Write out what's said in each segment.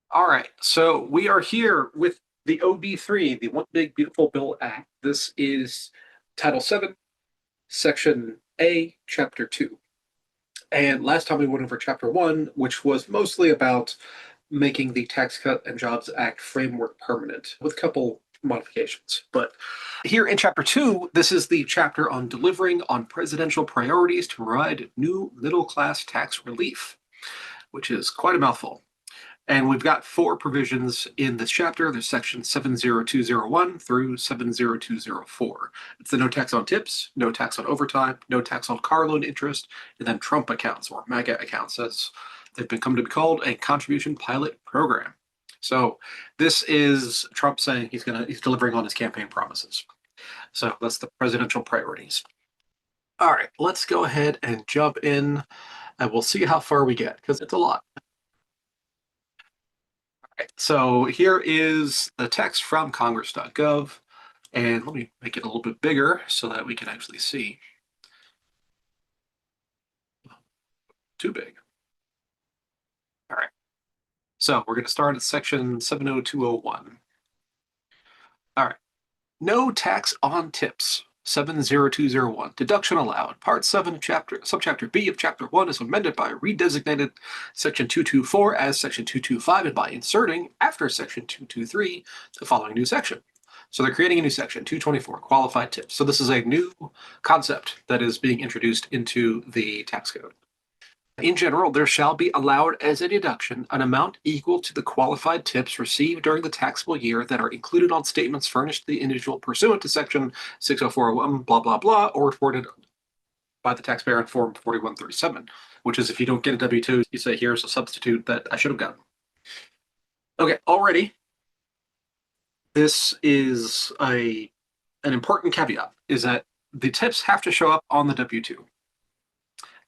All right, so we are here with the OB3, the One Big Beautiful Bill Act. This is Title 7, Section A, Chapter 2. And last time we went over Chapter 1, which was mostly about making the Tax Cut and Jobs Act framework permanent with a couple modifications. But here in Chapter 2, this is the chapter on delivering on presidential priorities to provide new middle class tax relief, which is quite a mouthful. And we've got four provisions in this chapter. There's section 70201 through 70204. It's the no tax on tips, no tax on overtime, no tax on car loan interest, and then Trump accounts or MAGA accounts, as they've become to be called, a contribution pilot program. So this is Trump saying he's delivering on his campaign promises. So that's the presidential priorities. All right, let's go ahead and jump in and we'll see how far we get because it's a lot. So here is the text from congress.gov, and let me make it a little bit bigger so that we can actually see. Too big. All right. So we're going to start at section 70201. All right. No tax on tips. 70201. Deduction allowed. Part 7, subchapter B of Chapter 1 is amended by redesignated Section 224 as Section 225 and by inserting, after Section 223, the following new section. So they're creating a new section, 224, qualified tips. So this is a new concept that is being introduced into the tax code. In general, there shall be allowed as a deduction an amount equal to the qualified tips received during the taxable year that are included on statements furnished to the individual pursuant to section 60401, blah, blah, blah, or reported by the taxpayer in Form 4137, which is if you don't get a W-2, you say, here's a substitute that I should have gotten. Okay, already, this is an important caveat, is that the tips have to show up on the W-2.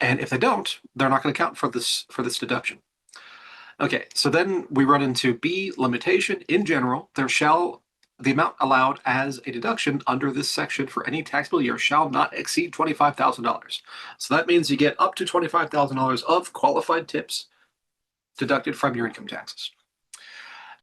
And if they don't, they're not going to count for this deduction. Okay, so then we run into B, limitation. In general, the amount allowed as a deduction under this section for any taxable year shall not exceed $25,000. So that means you get up to $25,000 of qualified tips deducted from your income taxes.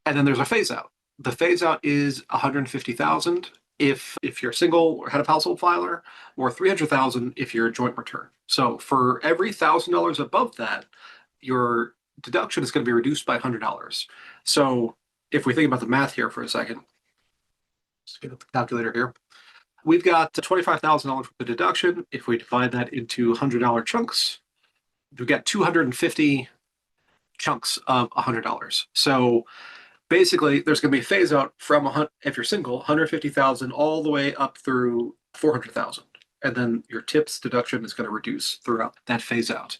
And then there's a phase out. The phase out is $150,000 if you're single or head of household filer, or $300,000 if you're a joint return. So for every $1,000 above that, your deduction is going to be reduced by $100. So if we think about the math here for a second, let's get the calculator here. We've got $25,000 for the deduction. If we divide that into $100 chunks, we've got 250 chunks of $100. So basically, there's going to be a phase out from, if you're single, 150,000 all the way up through 400,000. And then your tips deduction is going to reduce throughout that phase out.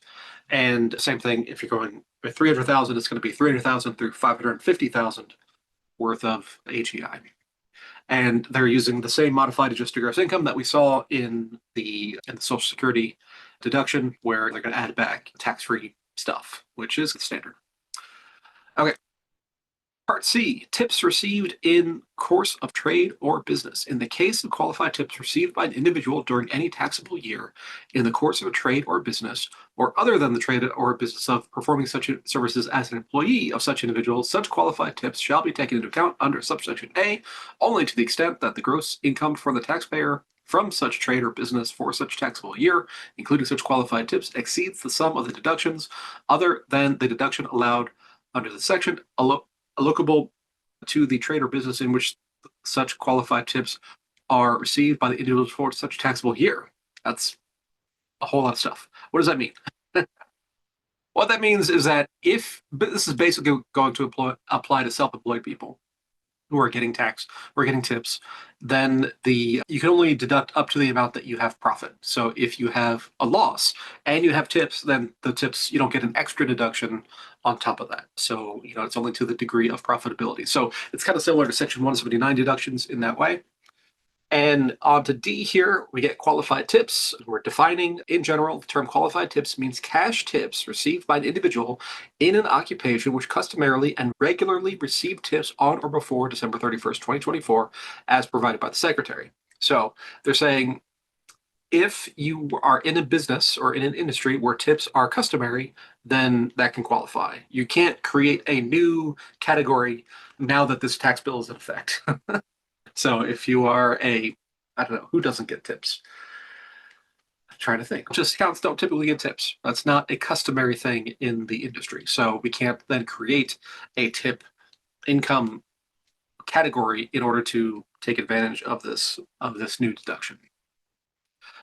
And same thing, if you're going with 300,000, it's going to be 300,000 through 550,000 worth of AGI. And they're using the same modified adjusted gross income that we saw in the Social Security deduction, where they're going to add back tax-free stuff, which is standard. Okay. Part C, tips received in course of trade or business. In the case of qualified tips received by an individual during any taxable year in the course of a trade or business, or other than the trade or business of performing such services as an employee of such individual, such qualified tips shall be taken into account under subsection A only to the extent that the gross income for the taxpayer from such trade or business for such taxable year, including such qualified tips, exceeds the sum of the deductions other than the deduction allowed under the section, allocable to the trade or business in which such qualified tips are received by the individual for such taxable year. That's a whole lot of stuff. What does that mean? What that means is that this is basically going to apply to self-employed people who are getting tips, then you can only deduct up to the amount that you have profit. So if you have a loss and you have tips, then the tips, you don't get an extra deduction on top of that. So, it's only to the degree of profitability. So it's kind of similar to Section 179 deductions in that way. And on to D here, we get qualified tips. We're defining, in general, the term qualified tips means cash tips received by an individual in an occupation which customarily and regularly received tips on or before December 31st, 2024, as provided by the Secretary. So they're saying If you are in a business or in an industry where tips are customary, then that can qualify. You can't create a new category now that this tax bill is in effect. So if you are I don't know, who doesn't get tips? I'm trying to think. Just accountants don't typically get tips. That's not a customary thing in the industry. So we can't then create a tip income category in order to take advantage of this new deduction.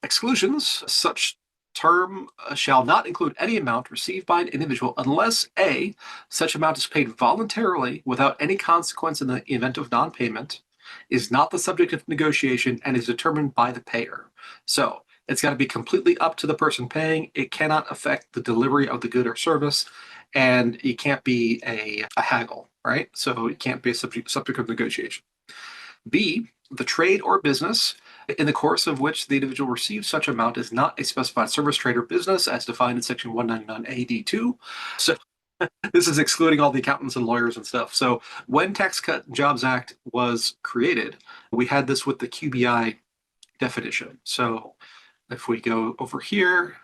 Exclusions: such term shall not include any amount received by an individual unless A, such amount is paid voluntarily without any consequence in the event of non-payment, is not the subject of negotiation, and is determined by the payer. So it's got to be completely up to the person paying. It cannot affect the delivery of the good or service, and it can't be a haggle, right? So it can't be a subject of negotiation. B, the trade or business in the course of which the individual receives such amount is not a specified service, trade, or business as defined in section 199 AD2. So this is excluding all the accountants and lawyers and stuff. So when Tax Cut and Jobs Act was created, we had this with the QBI definition. So if we go over here,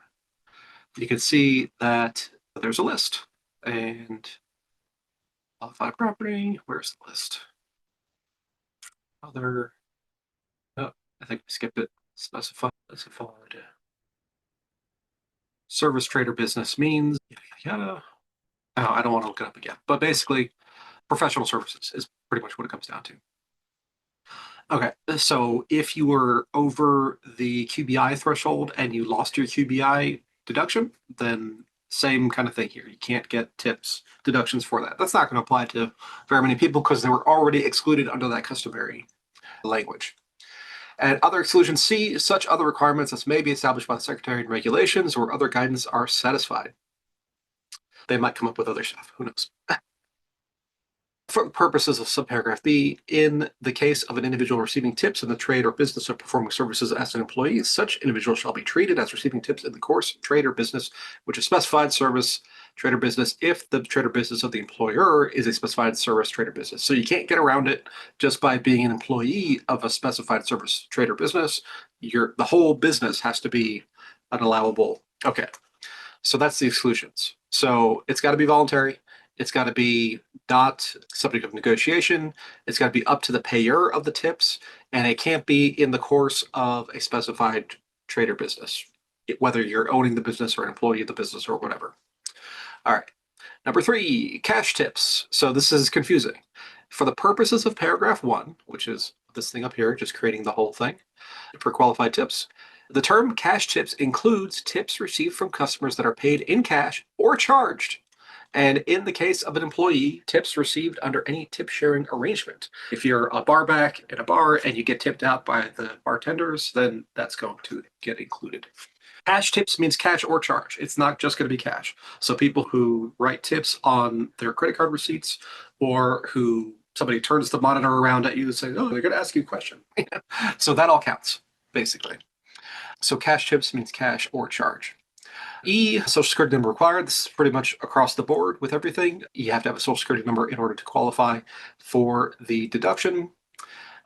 you can see that there's a list. And qualified property, where's the list? Other, oh, I think we skipped it. Specified. Service, trade, or business means yada, yada. Oh, I don't want to look it up again. But basically, professional services is pretty much what it comes down to. Okay, so if you were over the QBI threshold and you lost your QBI deduction, then same kind of thing here. You can't get tips deductions for that. That's not going to apply to very many people because they were already excluded under that customary language. And other exclusions: C, such other requirements as may be established by the Secretary in regulations or other guidance are satisfied. They might come up with other stuff. Who knows? For the purposes of subparagraph B, in the case of an individual receiving tips in the trade or business of performing services as an employee, such individual shall be treated as receiving tips in the course of trade or business, which is specified service, trade or business, if the trade or business of the employer is a specified service, trade or business. So you can't get around it just by being an employee of a specified service, trade or business. The whole business has to be an allowable. Okay, so that's the exclusions. So it's got to be voluntary. It's got to be not subject of negotiation. It's got to be up to the payer of the tips, and it can't be in the course of a specified trade or business, whether you're owning the business or an employee of the business or whatever. All right. Number 3, cash tips. So this is confusing. For the purposes of paragraph 1, which is this thing up here, just creating the whole thing for qualified tips, the term cash tips includes tips received from customers that are paid in cash or charged. And in the case of an employee, tips received under any tip sharing arrangement. If you're a bar back in a bar and you get tipped out by the bartenders, then that's going to get included. Cash tips means cash or charge. It's not just going to be cash. So people who write tips on their credit card receipts, or who somebody turns the monitor around at you and says, oh, they're going to ask you a question. So that all counts, basically. So cash tips means cash or charge. E, social security number required. This is pretty much across the board with everything. You have to have a social security number in order to qualify for the deduction.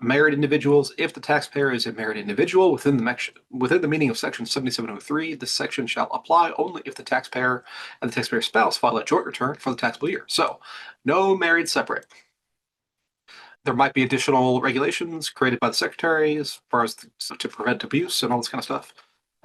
Married individuals: if the taxpayer is a married individual within the meaning of section 7703, this section shall apply only if the taxpayer and the taxpayer's spouse file a joint return for the taxable year. So no married separate. There might be additional regulations created by the secretary as far as to prevent abuse and all this kind of stuff.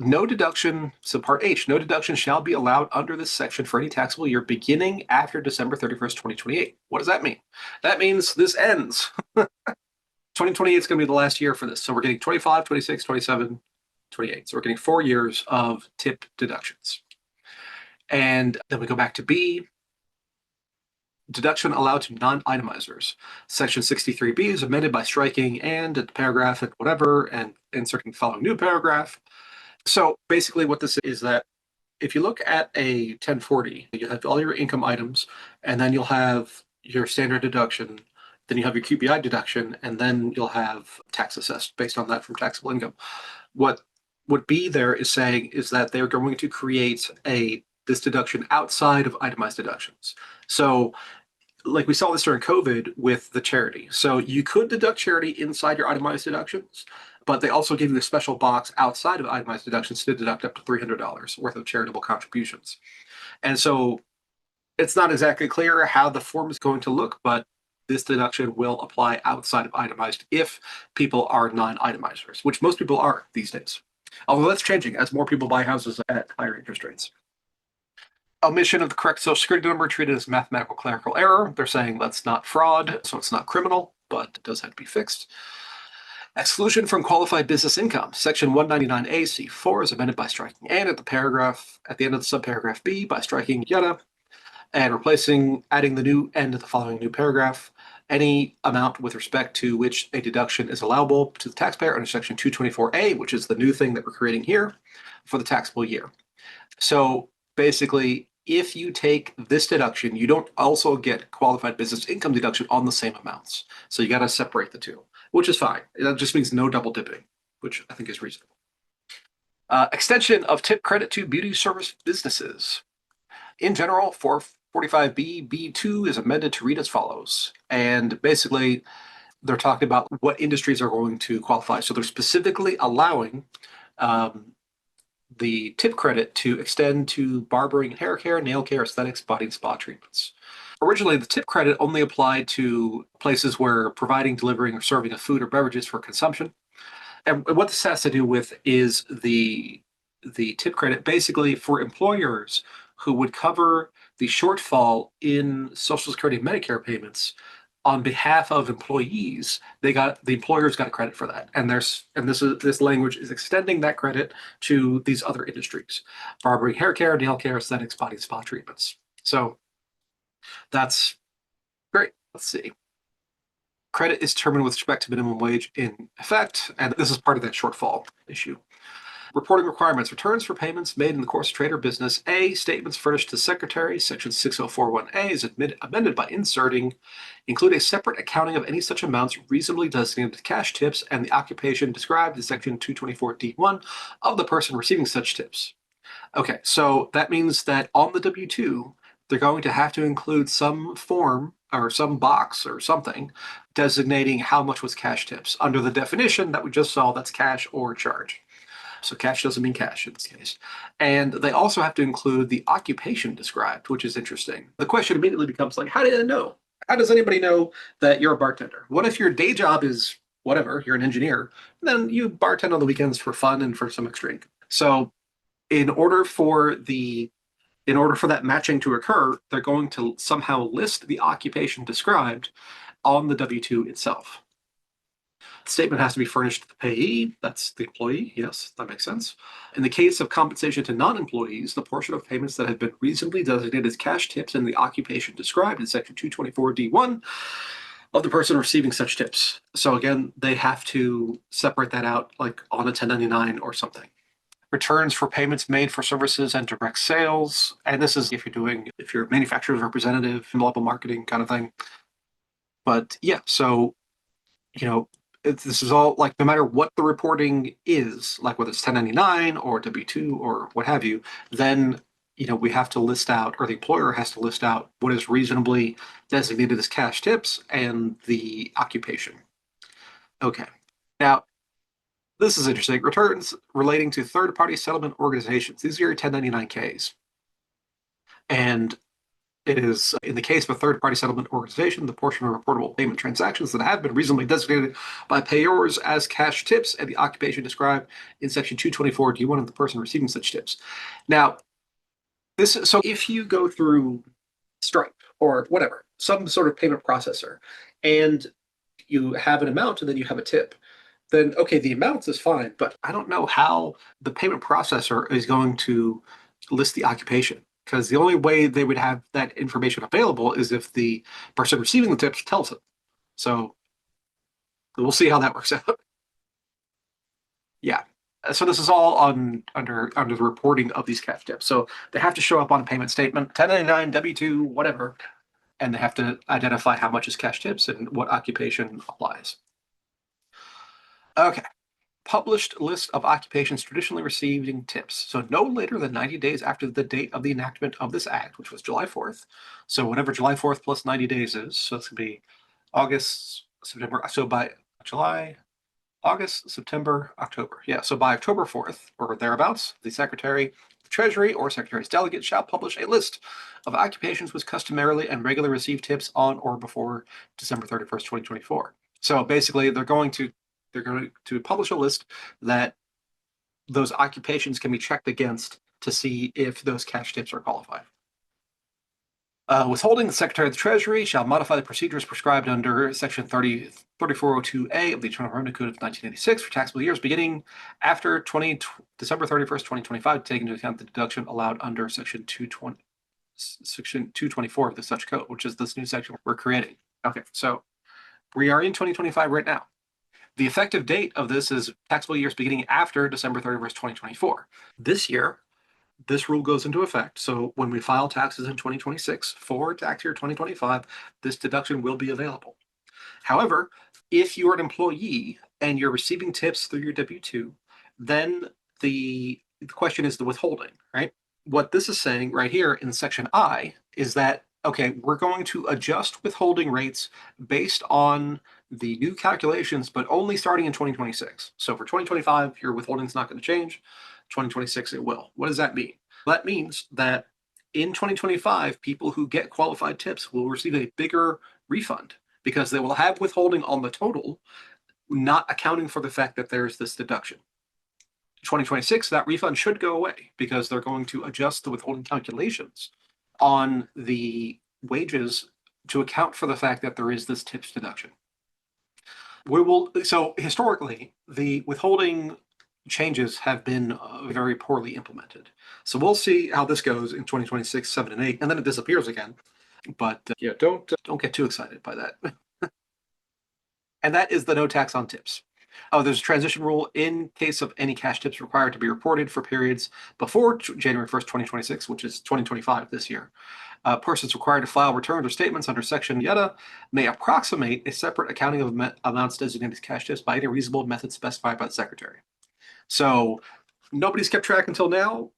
No deduction, so part H, no deduction shall be allowed under this section for any taxable year beginning after December 31st, 2028. What does that mean? That means this ends. 2028 is going to be the last year for this. So we're getting 25, 26, 27, 28. So we're getting 4 years of tip deductions. And then we go back to B. Deduction allowed to non-itemizers. Section 63B is amended by striking and a paragraph and whatever and inserting the following new paragraph. So basically what this is that if you look at a 1040, you have all your income items, and then you'll have your standard deduction, then you have your QBI deduction, and then you'll have tax assessed based on that from taxable income. What B there is saying is that they're going to create this deduction outside of itemized deductions. So like we saw this during COVID with the charity. So you could deduct charity inside your itemized deductions, but they also give you a special box outside of itemized deductions to deduct up to $300 worth of charitable contributions. And so it's not exactly clear how the form is going to look, but this deduction will apply outside of itemized if people are non-itemizers, which most people are these days. Although that's changing as more people buy houses at higher interest rates. Omission of the correct Social Security number treated as mathematical clerical error. They're saying that's not fraud, so it's not criminal, but it does have to be fixed. Exclusion from qualified business income. Section 199A C4 is amended by striking and at the end of the subparagraph B by striking yada and adding the new end to the following new paragraph. Any amount with respect to which a deduction is allowable to the taxpayer under Section 224A, which is the new thing that we're creating here for the taxable year. So basically, if you take this deduction, you don't also get qualified business income deduction on the same amounts. So you got to separate the two, which is fine. That just means no double dipping, which I think is reasonable. Extension of tip credit to beauty service businesses. In general, 445B B2 is amended to read as follows. And basically, they're talking about what industries are going to qualify. So they're specifically allowing the tip credit to extend to barbering and hair care, nail care, aesthetics, body and spa treatments. Originally, the tip credit only applied to places where providing, delivering, or serving of food or beverages for consumption. And what this has to do with is the tip credit basically for employers who would cover the shortfall in Social Security and Medicare payments on behalf of employees. The employers got credit for that, and this language is extending that credit to these other industries: barbering, hair care, nail care, aesthetics, body and spa treatments. So that's great. Let's see. Credit is determined with respect to minimum wage in effect, and this is part of that shortfall issue. Reporting requirements. Returns for payments made in the course of trade or business. A. Statements furnished to the Secretary. Section 6041A is amended by inserting, include a separate accounting of any such amounts reasonably designated to cash tips and the occupation described in Section 224D1 of the person receiving such tips. Okay, so that means that on the W-2, they're going to have to include some form or some box or something designating how much was cash tips under the definition that we just saw, that's cash or charge. So cash doesn't mean cash in this case. And they also have to include the occupation described, which is interesting. The question immediately becomes like, how do they know? How does anybody know that you're a bartender? What if your day job is whatever, you're an engineer, then you bartend on the weekends for fun and for some extra income. So in order for that matching to occur, they're going to somehow list the occupation described on the W-2 itself. The statement has to be furnished to the payee, that's the employee, yes, that makes sense. In the case of compensation to non-employees, the portion of payments that have been reasonably designated as cash tips in the occupation described in Section 224D1 of the person receiving such tips. So again, they have to separate that out like on a 1099 or something. Returns for payments made for services and direct sales. And this is if you're a manufacturer's representative, level marketing kind of thing. But yeah, so, this is all like no matter what the reporting is, like whether it's 1099 or W-2 or what have you, then we have to list out, or the employer has to list out what is reasonably designated as cash tips and the occupation. Okay. Now, this is interesting. Returns relating to third-party settlement organizations. These are your 1099-Ks. And it is, in the case of a third-party settlement organization, the portion of reportable payment transactions that have been reasonably designated by payors as cash tips and the occupation described in Section 224D1 of the person receiving such tips. Now, so if you go through Stripe or whatever, some sort of payment processor, and you have an amount and then you have a tip, then okay, the amounts is fine, but I don't know how the payment processor is going to list the occupation, because the only way they would have that information available is if the person receiving the tips tells them. So we'll see how that works out. Yeah. So this is all under the reporting of these cash tips. So they have to show up on a payment statement, 1099, W-2, whatever, and they have to identify how much is cash tips and what occupation applies. Okay. Published list of occupations traditionally receiving tips. So no later than 90 days after the date of the enactment of this act, which was July 4th. So whatever July 4th plus 90 days is, so it's going to be August, September. So by July, August, September, October. Yeah, so by October 4th or thereabouts, the Secretary of Treasury or Secretary's delegate shall publish a list of occupations which customarily and regularly receive tips on or before December 31st, 2024. So basically, they're going to publish a list that those occupations can be checked against to see if those cash tips are qualified. Withholding, the Secretary of the Treasury shall modify the procedures prescribed under Section 3402A of the Internal Revenue Code of 1986 for taxable years beginning after December 31st, 2025, taking into account the deduction allowed under Section 224 of the such code, which is this new section we're creating. Okay, so we are in 2025 right now. The effective date of this is taxable years beginning after December 31st, 2024. This year, this rule goes into effect. So when we file taxes in 2026 for tax year 2025, this deduction will be available. However, if you're an employee and you're receiving tips through your W-2, then the question is the withholding, right? What this is saying right here in section I is that, okay, we're going to adjust withholding rates based on the new calculations, but only starting in 2026. So for 2025, your withholding is not going to change. 2026, it will. What does that mean? That means that in 2025, people who get qualified tips will receive a bigger refund because they will have withholding on the total, not accounting for the fact that there's this deduction. 2026, that refund should go away because they're going to adjust the withholding calculations on the wages to account for the fact that there is this tips deduction. So historically, the withholding changes have been very poorly implemented. So we'll see how this goes in 2026, 7, and 8, and then it disappears again. But yeah, don't get too excited by that. And that is the no tax on tips. Oh, there's a transition rule in case of any cash tips required to be reported for periods before January 1st, 2026, which is 2025 this year. Persons required to file returns or statements under Section Yada may approximate a separate accounting of amounts designated as cash tips by any reasonable method specified by the Secretary. So nobody's kept track until now.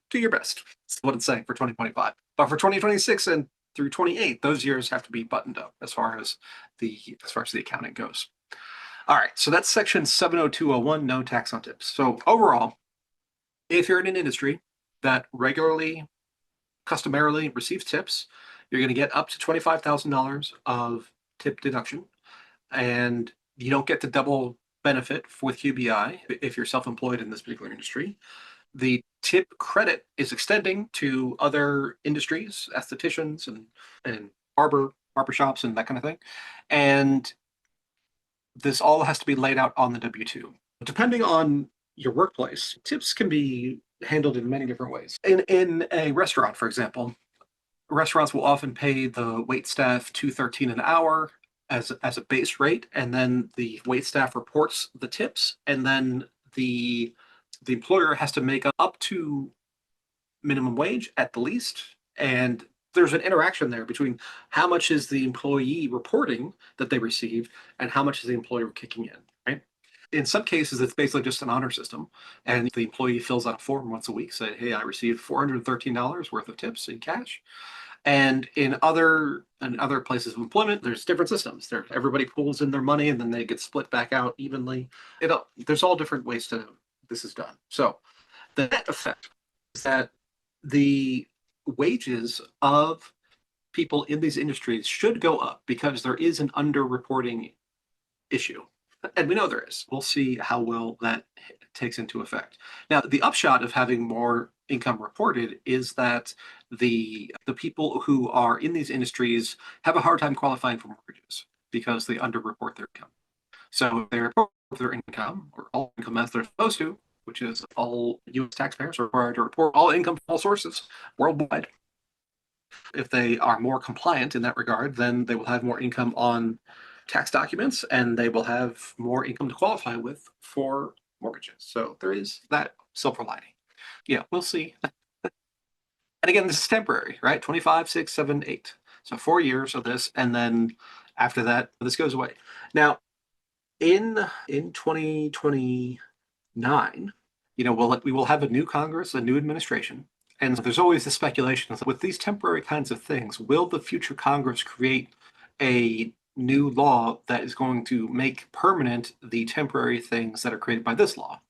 Do your best. That's what it's saying for 2025. But for 2026 and through 28, those years have to be buttoned up as far as the accounting goes. All right, so that's section 70201, no tax on tips. So overall, if you're in an industry that regularly, customarily receives tips, you're going to get up to $25,000 of tip deduction, and you don't get the double benefit with QBI if you're self-employed in this particular industry. The tip credit is extending to other industries, estheticians and barbershops and that kind of thing. And this all has to be laid out on the W-2. Depending on your workplace, tips can be handled in many different ways. In a restaurant, for example, restaurants will often pay the wait staff $2.13 an hour as a base rate, and then the wait staff reports the tips, and then the employer has to make up to minimum wage at the least, and there's an interaction there between how much is the employee reporting that they received and how much is the employer kicking in, right? In some cases, it's basically just an honor system, and the employee fills out a form once a week saying, hey, I received $413 worth of tips in cash. And in other places of employment, there's different systems. Everybody pools in their money and then they get split back out evenly. There's all different ways this is done. So the net effect is that the wages of people in these industries should go up because there is an underreporting issue. And we know there is. We'll see how well that takes into effect. Now, the upshot of having more income reported is that the people who are in these industries have a hard time qualifying for mortgages because they underreport their income. So if they report their income, or all income as they're supposed to, which is all U.S. taxpayers are required to report all income from all sources worldwide. If they are more compliant in that regard, then they will have more income on tax documents, and they will have more income to qualify with for mortgages. So there is that silver lining. Yeah, we'll see. And again, this is temporary, right? 25, 6, 7, 8. So 4 years of this, and then after that, this goes away. Now, in 2029, we will have a new Congress, a new administration, and there's always the speculation with these temporary kinds of things. Will the future Congress create a new law that is going to make permanent the temporary things that are created by this law.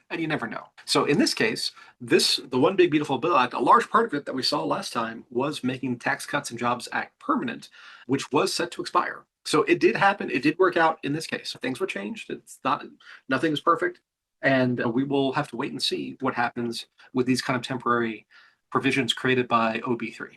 And you never know. So in this case, the One Big Beautiful Bill Act, a large part of it that we saw last time was making Tax Cuts and Jobs Act permanent, which was set to expire. So it did happen. It did work out in this case. Things were changed. Nothing is perfect. And we will have to wait and see what happens with these kind of temporary provisions created by OB3.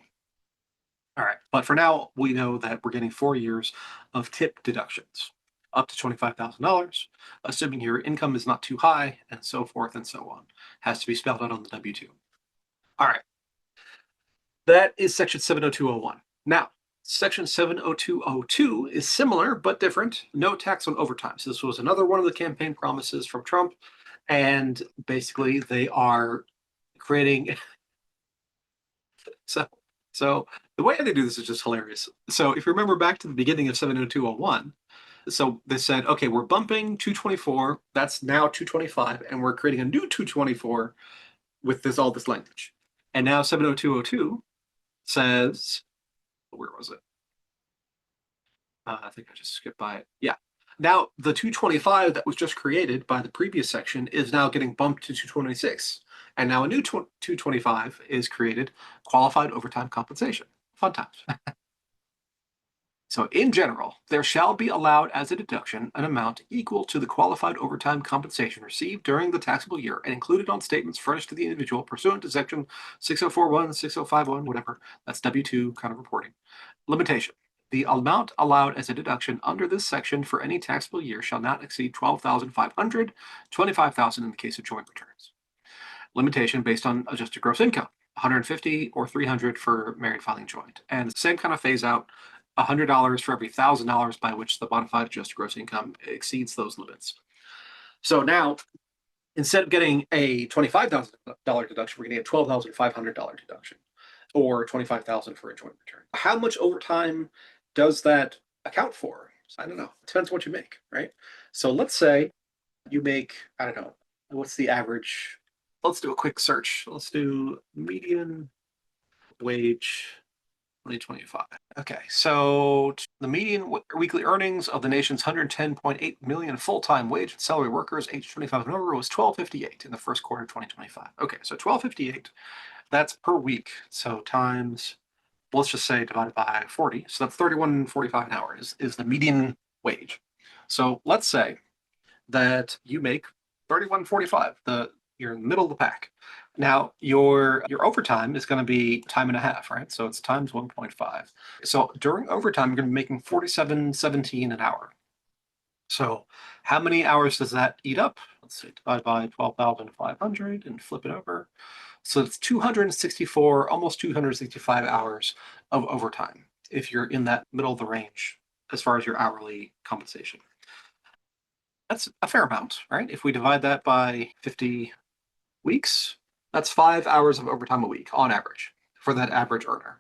All right. But for now, we know that we're getting 4 years of tip deductions up to $25,000, assuming your income is not too high, and so forth and so on. Has to be spelled out on the W-2. All right. That is section 70201. Now, section 70202 is similar but different. No tax on overtime. So this was another one of the campaign promises from Trump. And basically, they are creating. So the way they do this is just hilarious. So if you remember back to the beginning of 70201, so they said, okay, we're bumping 224. That's now 225, and we're creating a new 224 with all this language. And now 70202 says, where was it? I think I just skipped by it. Yeah. Now the 225 that was just created by the previous section is now getting bumped to 226. And now a new 225 is created, qualified overtime compensation. Fun times. So in general, there shall be allowed as a deduction an amount equal to the qualified overtime compensation received during the taxable year and included on statements furnished to the individual pursuant to section 6041, 6051, whatever. That's W-2 kind of reporting. Limitation. The amount allowed as a deduction under this section for any taxable year shall not exceed $12,500, $25,000 in the case of joint returns. Limitation based on adjusted gross income, 150 or 300 for married filing joint. And same kind of phase out, $100 for every $1,000 by which the bona fide adjusted gross income exceeds those limits. So now, instead of getting a $25,000 deduction, we're going to get a $12,500 deduction, or $25,000 for a joint return. How much overtime does that account for? I don't know. It depends what you make, right? So let's say you make, I don't know, what's the average? Let's do a quick search. Let's do median wage 2025. Okay, so the median weekly earnings of the nation's 110.8 million full-time wage and salary workers aged 25 and over was 1258 in the first quarter of 2025. Okay, so 1258, that's per week. So times, let's just say divided by 40. So that's 31.45 an hour is the median wage. So let's say that you make 31.45. You're in the middle of the pack. Now your overtime is going to be time and a half, right? So it's times 1.5. So during overtime, you're going to be making 47.17 an hour. So how many hours does that eat up? Let's see, divide by 12,500 and flip it over. So it's 264, almost 265 hours of overtime if you're in that middle of the range as far as your hourly compensation. That's a fair amount, right? If we divide that by 50 weeks, that's 5 hours of overtime a week on average for that average earner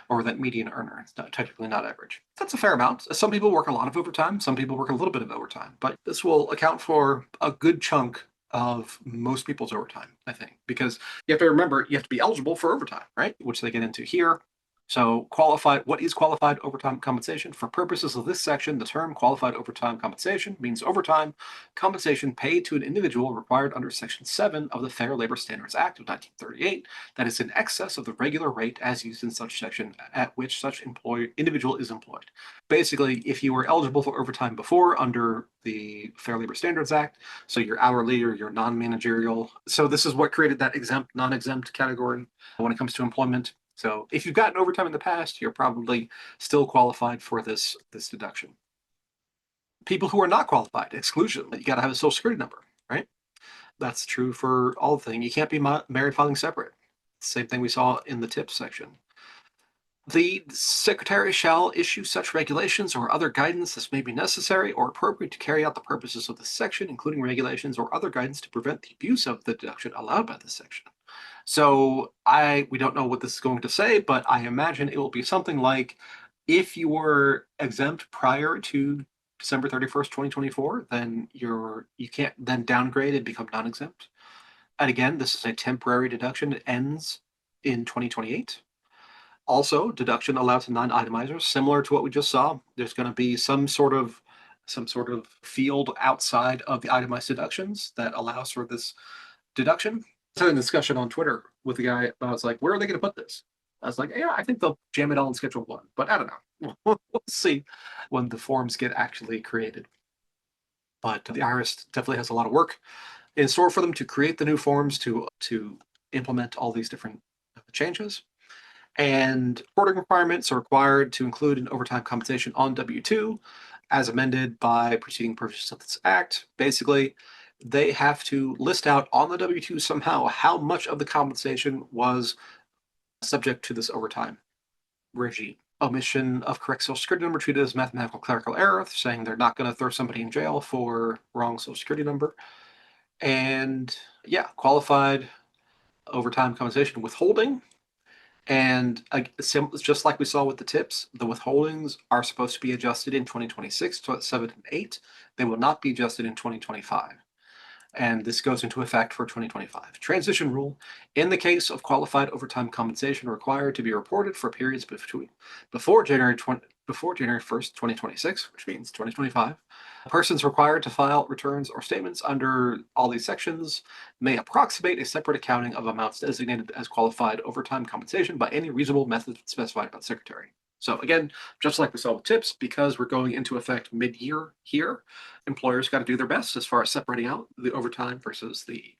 or that median earner. It's technically not average. That's a fair amount. Some people work a lot of overtime. Some people work a little bit of overtime, but this will account for a good chunk of most people's overtime, I think, because you have to remember you have to be eligible for overtime, right? Which they get into here. So what is qualified overtime compensation? For purposes of this section, the term qualified overtime compensation means overtime compensation paid to an individual required under Section 7 of the Fair Labor Standards Act of 1938 that is in excess of the regular rate as used in such section at which such individual is employed. Basically, if you were eligible for overtime before under the Fair Labor Standards Act, so you're hourly or you're non-managerial. So this is what created that exempt, non-exempt category when it comes to employment. So if you've gotten overtime in the past, you're probably still qualified for this deduction. People who are not qualified, exclusion, you got to have a social security number, right? That's true for all things. You can't be married filing separate. Same thing we saw in the tips section. The Secretary shall issue such regulations or other guidance as may be necessary or appropriate to carry out the purposes of this section, including regulations or other guidance to prevent the abuse of the deduction allowed by this section. So we don't know what this is going to say, but I imagine it will be something like, if you were exempt prior to December 31st, 2024, then you can't then downgrade and become non-exempt. And again, this is a temporary deduction. It ends in 2028. Also, deduction allowed to non-itemizers, similar to what we just saw. There's going to be some sort of field outside of the itemized deductions that allows for this deduction. I had a discussion on Twitter with a guy about like, where are they going to put this? I was like, yeah, I think they'll jam it all in Schedule 1, but I don't know. We'll see when the forms get actually created. But the IRS definitely has a lot of work in store for them to create the new forms to implement all these different changes. And reporting requirements are required to include an overtime compensation on W-2 as amended by preceding provisions of this act. Basically, they have to list out on the W-2 somehow how much of the compensation was subject to this overtime regime. Omission of correct Social Security number treated as mathematical clerical error, saying they're not going to throw somebody in jail for wrong Social Security number. And yeah, qualified overtime compensation withholding. And just like we saw with the tips, the withholdings are supposed to be adjusted in 2026, 7 and 8. They will not be adjusted in 2025. And this goes into effect for 2025. Transition rule. In the case of qualified overtime compensation required to be reported for periods before January 1st, 2026, which means 2025, persons required to file returns or statements under all these sections may approximate a separate accounting of amounts designated as qualified overtime compensation by any reasonable method specified by the Secretary. So again, just like we saw with tips, because we're going into effect mid-year here, employers got to do their best as far as separating out the overtime versus the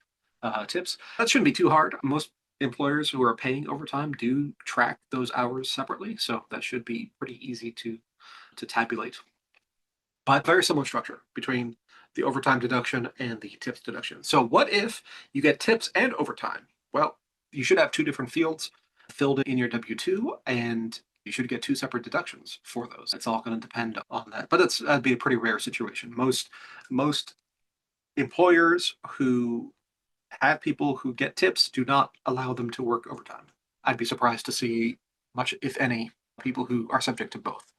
tips. That shouldn't be too hard. Most employers who are paying overtime do track those hours separately, so that should be pretty easy to tabulate. But very similar structure between the overtime deduction and the tips deduction. So what if you get tips and overtime? Well, you should have two different fields filled in your W-2, and you should get two separate deductions for those. It's all going to depend on that, but that'd be a pretty rare situation. Most employers who have people who get tips do not allow them to work overtime. I'd be surprised to see much, if any, people who are subject to both.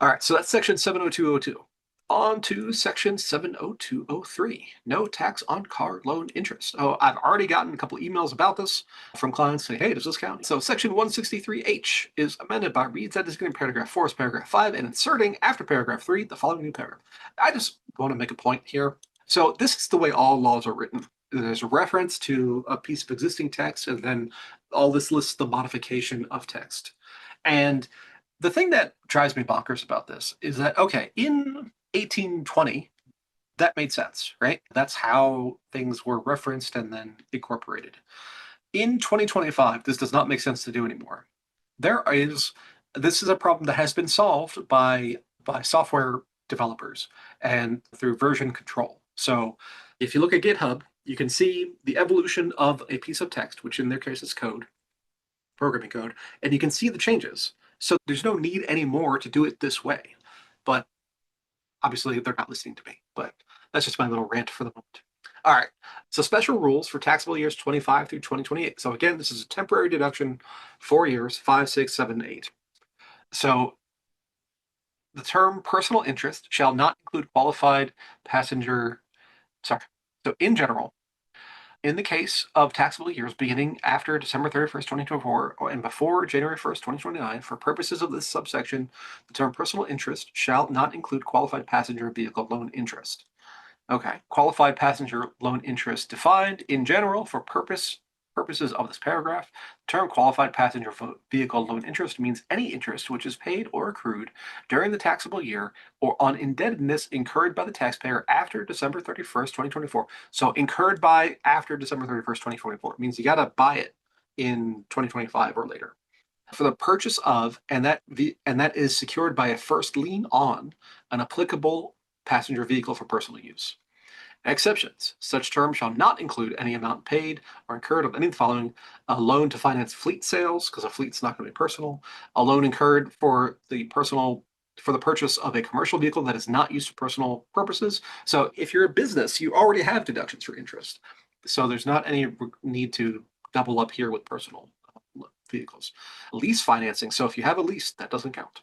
All right, so that's section 70202. On to section 70203, no tax on car loan interest. Oh, I've already gotten a couple emails about this from clients saying, hey, does this count? So section 163H is amended by designating paragraph 4 as paragraph 5 and inserting after paragraph 3 the following new paragraph. I just want to make a point here. So this is the way all laws are written. There's a reference to a piece of existing text, and then all this lists the modification of text. And the thing that drives me bonkers about this is that, okay, in 1820, that made sense, right? That's how things were referenced and then incorporated. In 2025, this does not make sense to do anymore. This is a problem that has been solved by software developers and through version control. So if you look at GitHub, you can see the evolution of a piece of text, which in their case is code, programming code, and you can see the changes. So there's no need anymore to do it this way. But obviously, they're not listening to me. But that's just my little rant for the moment. All right. So special rules for taxable years 25 through 2028. So again, this is a temporary deduction, 4 years, 5, 6, 7, 8. So the term personal interest shall not include qualified passenger. Sorry. So in general, in the case of taxable years beginning after December 31st, 2024, and before January 1st, 2029, for purposes of this subsection, the term personal interest shall not include qualified passenger vehicle loan interest. Okay, qualified passenger loan interest defined in general for purposes of this paragraph. The term qualified passenger vehicle loan interest means any interest which is paid or accrued during the taxable year or on indebtedness incurred by the taxpayer after December 31st, 2024. So incurred by after December 31st, 2024 means you got to buy it in 2025 or later. For the purchase of, and that is secured by a first lien on an applicable passenger vehicle for personal use. Exceptions. Such terms shall not include any amount paid or incurred of any of the following: a loan to finance fleet sales, because a fleet's not going to be personal, a loan incurred for the purchase of a commercial vehicle that is not used for personal purposes. So if you're a business, you already have deductions for interest. So there's not any need to double up here with personal vehicles. Lease financing. So if you have a lease, that doesn't count.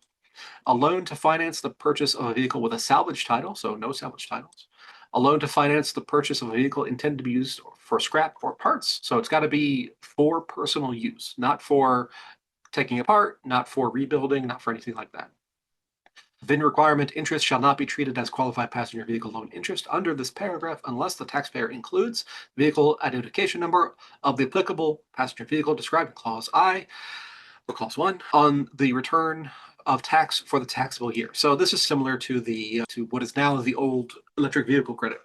A loan to finance the purchase of a vehicle with a salvage title, so no salvage titles. A loan to finance the purchase of a vehicle intended to be used for scrap or parts. So it's got to be for personal use, not for taking apart, not for rebuilding, not for anything like that. VIN requirement: interest shall not be treated as qualified passenger vehicle loan interest under this paragraph unless the taxpayer includes vehicle identification number of the applicable passenger vehicle described in Clause I or Clause 1 on the return of tax for the taxable year. So this is similar to to what is now the old electric vehicle credit.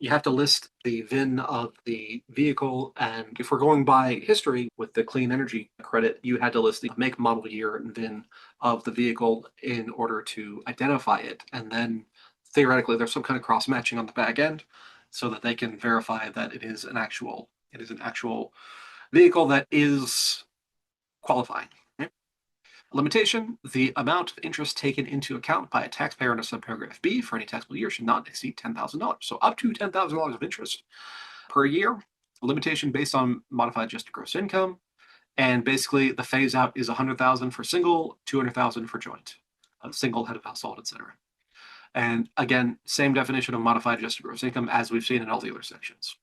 You have to list the VIN of the vehicle, and if we're going by history with the clean energy credit, you had to list the make, model, year, and VIN of the vehicle in order to identify it. And then theoretically, there's some kind of cross matching on the back end so that they can verify that it is an actual vehicle that is qualifying. Limitation: the amount of interest taken into account by a taxpayer under subparagraph B for any taxable year should not exceed $10,000. So up to $10,000 of interest per year. Limitation based on modified adjusted gross income. And basically the phase out is $100,000 for single, $200,000 for joint, single, head of household, etc. And again, same definition of modified adjusted gross income as we've seen in all the other sections.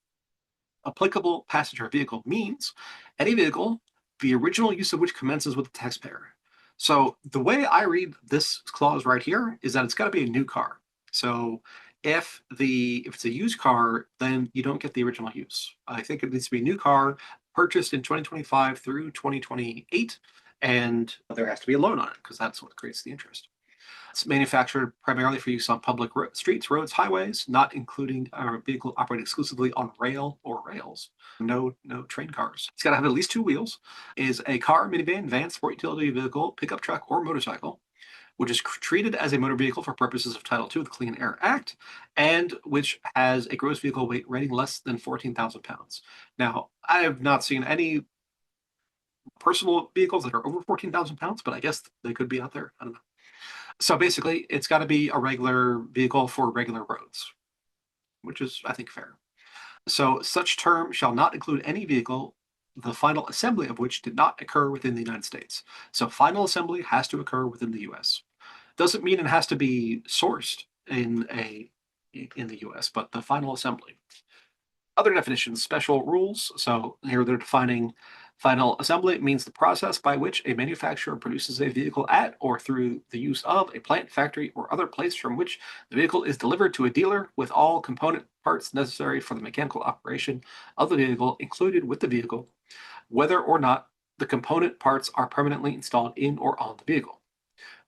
Applicable passenger vehicle means any vehicle, the original use of which commences with the taxpayer. So the way I read this clause right here is that it's got to be a new car. So if it's a used car, then you don't get the original use. I think it needs to be a new car purchased in 2025 through 2028, and there has to be a loan on it because that's what creates the interest. It's manufactured primarily for use on public streets, roads, highways, not including a vehicle operated exclusively on rail or rails. No train cars. It's got to have at least two wheels. Is a car, minivan, van, sport utility vehicle, pickup truck, or motorcycle, which is treated as a motor vehicle for purposes of Title II of the Clean Air Act, and which has a gross vehicle weight rating less than 14,000 pounds. Now, I have not seen any personal vehicles that are over 14,000 pounds, but I guess they could be out there. I don't know. So basically, it's got to be a regular vehicle for regular roads, which is, I think, fair. So such term shall not include any vehicle, the final assembly of which did not occur within the United States. So final assembly has to occur within the U.S. Doesn't mean it has to be sourced in the U.S., but the final assembly. Other definitions: special rules. So here they're defining final assembly means the process by which a manufacturer produces a vehicle at or through the use of a plant, factory, or other place from which the vehicle is delivered to a dealer with all component parts necessary for the mechanical operation of the vehicle included with the vehicle, whether or not the component parts are permanently installed in or on the vehicle,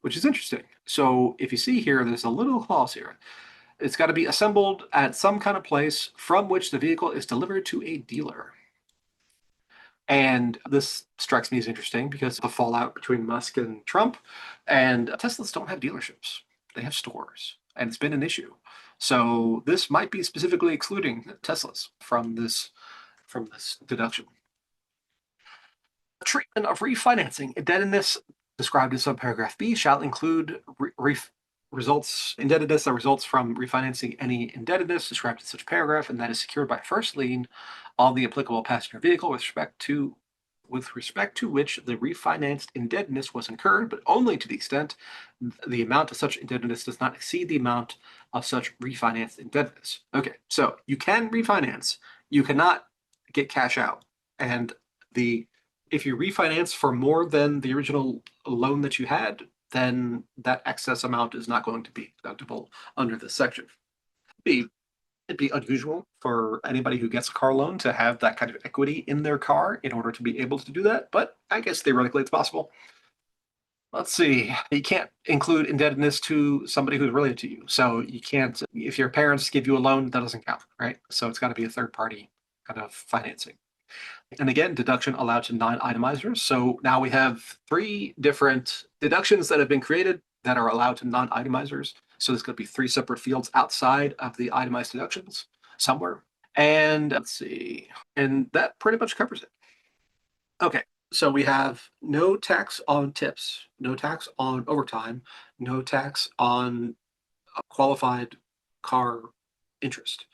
which is interesting. So if you see here, there's a little clause here. It's got to be assembled at some kind of place from which the vehicle is delivered to a dealer. And this strikes me as interesting because the fallout between Musk and Trump, and Teslas don't have dealerships. They have stores, and it's been an issue. So this might be specifically excluding Teslas from this deduction. Treatment of refinancing indebtedness described in subparagraph B shall include indebtedness that results from refinancing any indebtedness described in such paragraph and that is secured by first lien on the applicable passenger vehicle with respect to which the refinanced indebtedness was incurred, but only to the extent the amount of such indebtedness does not exceed the amount of such refinanced indebtedness. Okay, so you can refinance, you cannot get cash out, and if you refinance for more than the original loan that you had, then that excess amount is not going to be deductible under this section. It'd be unusual for anybody who gets a car loan to have that kind of equity in their car in order to be able to do that, but I guess theoretically it's possible. Let's see. You can't include indebtedness to somebody who's related to you. So you can't, if your parents give you a loan, that doesn't count, right? So it's got to be a third party kind of financing. And again, deduction allowed to non-itemizers. So now we have 3 different deductions that have been created that are allowed to non-itemizers. So there's going to be 3 separate fields outside of the itemized deductions somewhere. And let's see. And that pretty much covers it. Okay. So we have no tax on tips, no tax on overtime, no tax on qualified car interest.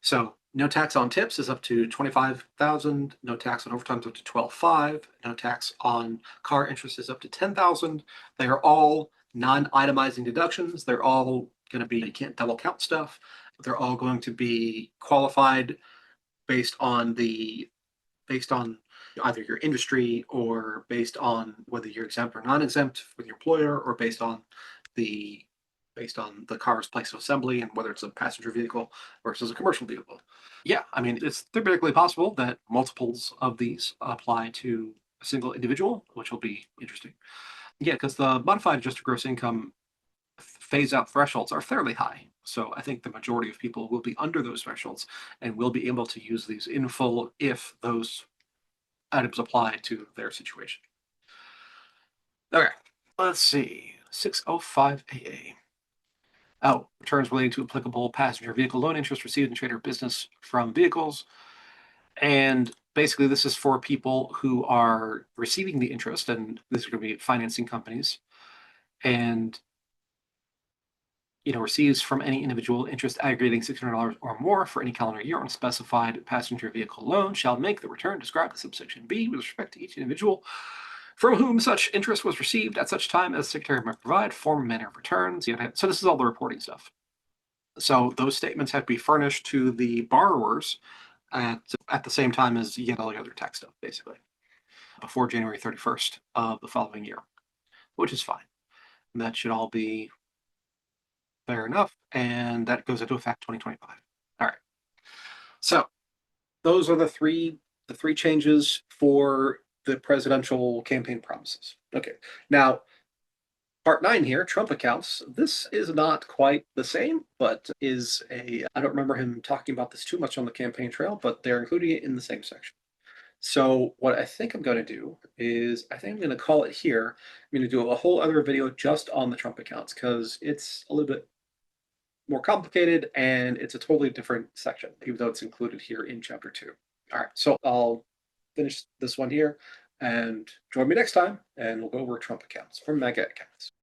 So no tax on tips is up to 25,000. No tax on overtime is up to 12,500. No tax on car interest is up to 10,000. They are all non-itemizing deductions. They're all going to be, you can't double count stuff. They're all going to be qualified based on either your industry or based on whether you're exempt or non-exempt with your employer, or the based on the car's place of assembly and whether it's a passenger vehicle versus a commercial vehicle. Yeah, I mean, it's theoretically possible that multiples of these apply to a single individual, which will be interesting. Yeah, because the modified adjusted gross income phase out thresholds are fairly high. So I think the majority of people will be under those thresholds and will be able to use these in full if those items apply to their situation. Okay, let's see. 605 AA. Oh, returns relating to applicable passenger vehicle loan interest received in trade or business from vehicles. And basically, this is for people who are receiving the interest, and this is going to be financing companies, and receives from any individual interest aggregating $600 or more for any calendar year on a specified passenger vehicle loan shall make the return described in subsection B with respect to each individual from whom such interest was received at such time as the Secretary might provide, form and manner of returns. So this is all the reporting stuff. So those statements have to be furnished to the borrowers at the same time as you get all the other tax stuff, basically, before January 31st of the following year, which is fine. And that should all be fair enough, and that goes into effect 2025. All right. So those are the three changes for the presidential campaign promises. Okay. Now, Part 9 here, Trump accounts. This is not quite the same, but I don't remember him talking about this too much on the campaign trail, but they're including it in the same section. So what I think I'm going to do is I think I'm going to call it here. I'm going to do a whole other video just on the Trump accounts because it's a little bit more complicated and it's a totally different section, even though it's included here in chapter 2. All right, so I'll finish this one here and join me next time and we'll go over Trump accounts from Mega Accounts.